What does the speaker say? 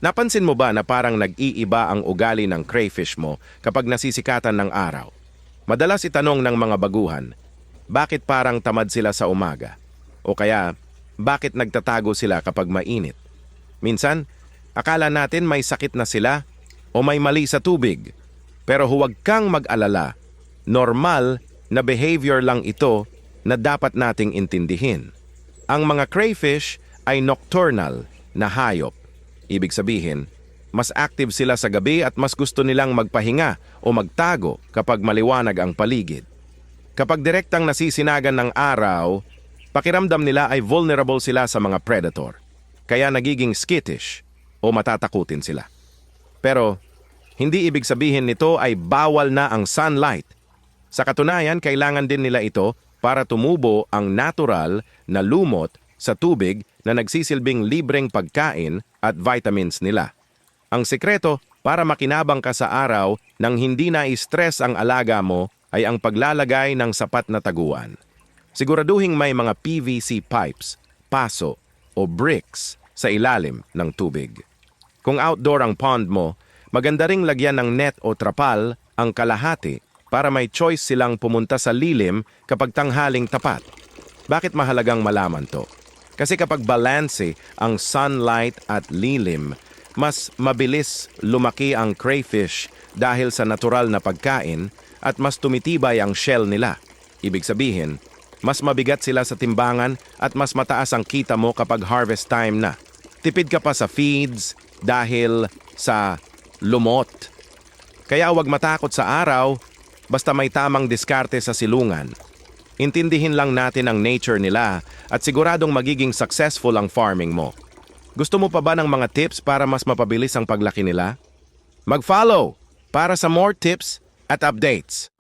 Napansin mo ba na parang nag-iiba ang ugali ng crayfish mo kapag nasisikatan ng araw? Madalas itanong ng mga baguhan, bakit parang tamad sila sa umaga? O kaya, bakit nagtatago sila kapag mainit? Minsan, akala natin may sakit na sila o may mali sa tubig. Pero huwag kang mag-alala, normal na behavior lang ito na dapat nating intindihin. Ang mga crayfish ay nocturnal na hayop. Ibig sabihin, mas active sila sa gabi at mas gusto nilang magpahinga o magtago kapag maliwanag ang paligid. Kapag direktang nasisinagan ng araw, pakiramdam nila ay vulnerable sila sa mga predator. Kaya nagiging skittish o matatakutin sila. Pero, hindi ibig sabihin nito ay bawal na ang sunlight. Sa katunayan, kailangan din nila ito para tumubo ang natural na lumot sa tubig na nagsisilbing libreng pagkain at vitamins nila. Ang sekreto para makinabang ka sa araw nang hindi na-stress ang alaga mo ay ang paglalagay ng sapat na taguan. Siguraduhing may mga PVC pipes, paso o bricks sa ilalim ng tubig. Kung outdoor ang pond mo, maganda ring lagyan ng net o trapal ang kalahati para may choice silang pumunta sa lilim kapag tanghaling tapat. Bakit mahalagang malaman to? Kasi kapag balanse ang sunlight at lilim, mas mabilis lumaki ang crayfish dahil sa natural na pagkain at mas tumitibay ang shell nila. Ibig sabihin, mas mabigat sila sa timbangan at mas mataas ang kita mo kapag harvest time na. Tipid ka pa sa feeds dahil sa lumot. Kaya huwag matakot sa araw, basta may tamang diskarte sa silungan. Intindihin lang natin ang nature nila at siguradong magiging successful ang farming mo. Gusto mo pa ba ng mga tips para mas mapabilis ang paglaki nila? Mag-follow para sa more tips at updates.